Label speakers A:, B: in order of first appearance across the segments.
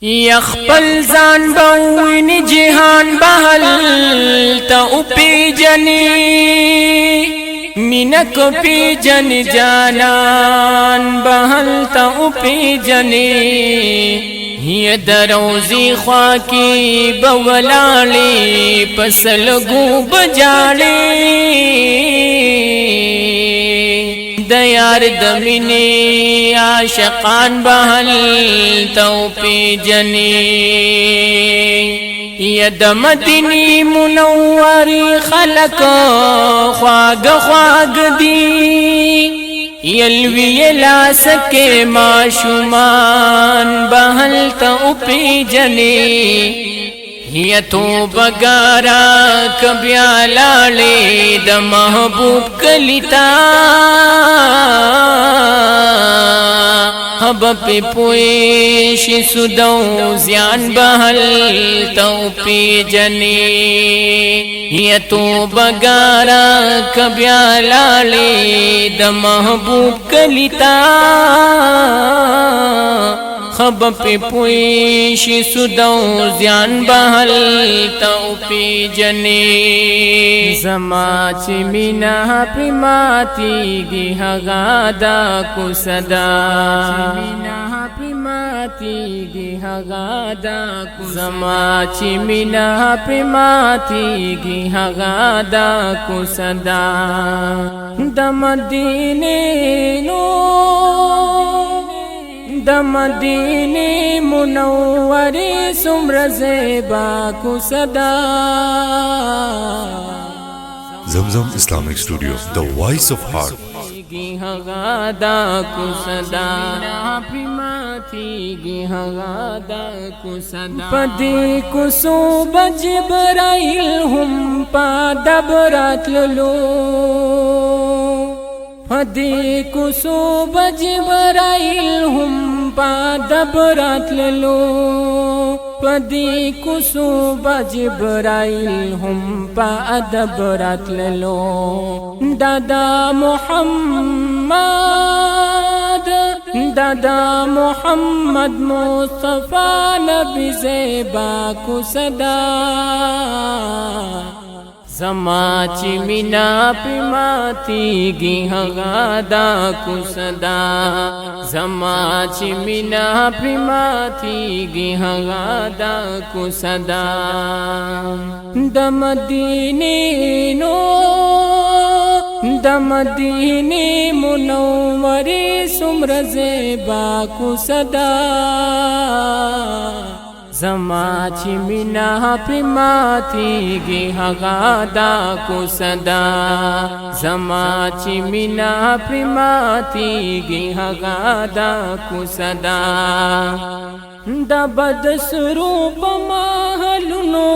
A: यखपल जान बउन जिहान बहल त उपी जनी मिनक पी जन जानान बहल त उपी जनी ये दरोजी ख्वा की बवलाली पसल गूब जाली दयार दमिनी आशकान बहल तौपी जनी यद मदनी मुनव्वरी खलक ख्वाग ख्वाग दी यलवी ला सके माशुमान बहल तौपी जनी ये तो बगारा कब्या लाले द महबूब कलिता हब पे पुएश सुदौ ज़ियान बहल तौपी जनी ये तो बगारा कब्या लाले द महबूब कलिता खब पे पुएश सुदौ ज़ियान बहल तौपी जनी ज़माची मिना पिमाती गी हगादा कुसदा मिना पिमाती गी हगादा ज़माची मिना पिमाती गी हगादा कुसदा दमदीने नो दमदीने मुनव्वरी सुम्र ज़ेबा कुसदा
B: Zamzam Islamic Studio, the voice of heart.
A: हगादा कुसदा हगादा कुसदा पदी कुसु बजबराइल हम पादबरात लो पदी कुसु बजबराइल हम पादबरात लो पदी कुसु बजबराइल हम पादबरात लो दादा मोहम्मद मुस्तफा नबी ज़ेबा कुसदा ज़माची मिना पिमाती गी हगादा कुसदा ज़माची मिना पिमाती गी हगादा कुसदा दमदीने नो दमदीने मुनव्वरी सुम्र ज़ेबा कुसदा ज़माची मिना पिमाती गी हगादा कुसदा ज़माची मिना पिमाती गी हगादा कुसदा दबद स्वरूप महलुनो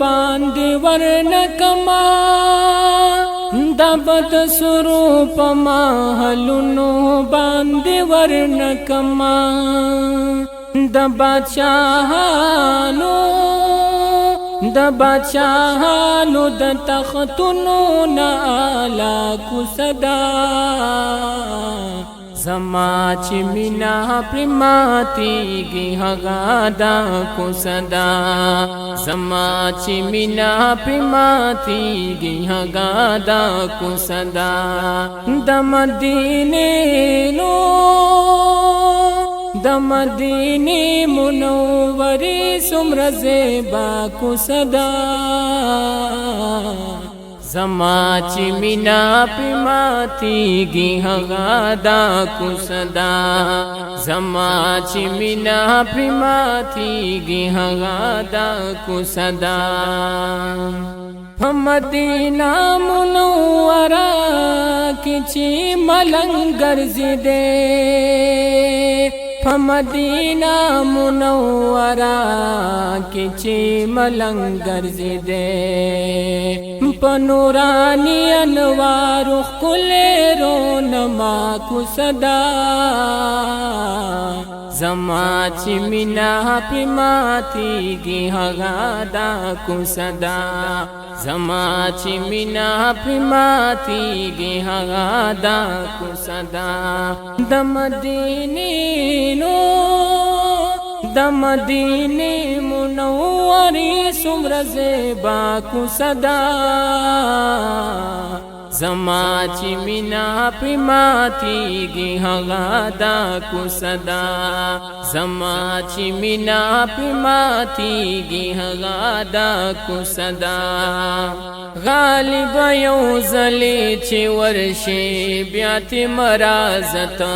A: बांधे वर्ण कमा दबद स्वरूप महलुनो बांधे वर्ण कमा दबाचाहानो द तख्तुनो नाला कुसदा ज़माची मिना पिमाती गी हगादा कुसदा ज़माची मिना पिमाती गी हगादा कुसदा दमदीने नो दमदीने मुनव्वरी सुम्र ज़ेबा कुसदा ज़माची मिना पिमाती गी हगादा कुसदा ज़माची मिना पिमाती गी हगादा कुसदा मदीना मुनव्वरा किची मलंगर ज़िदे मदीना मुनव्वरा किची मलंगर ज़िदे पनुरानी अनवार खुले रोनमा कुसदा ज़माची मिना पिमाती गी हगादा कुसदा ज़माची मिना पिमाती गी हगादा कुसदा दमदीने नो د مدینه منورې څومره زیبا کو صدا زما چې مینا پې ماتېږي هغه دا کو صدا زما چې مینا پې ماتېږي هغه دا کو صدا غالب یو ځلې چې ورشي بیا ته مرازتا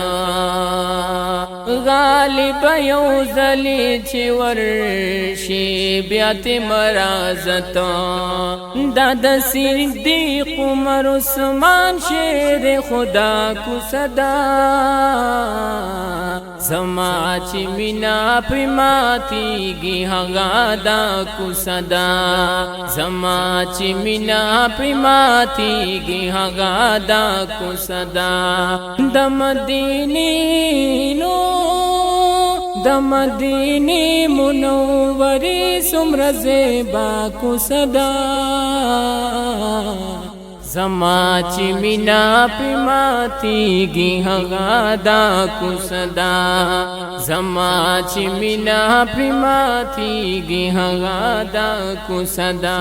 A: غالب یو ځلې چې ورشي بیا ته مرازتا دا د صدیق عمر عثمان شیر خدا کو صدا زما چې مینا پې ماتېږي هغه دا کو صدا زما چې مینا پې ماتېږي هغه دا کو صدا د مدینې منورې څومره زیبا کو صدا زما چې مینا پې ماتېږي هغه دا کو صدا زما چې مینا پې ماتېږي هغه دا کو صدا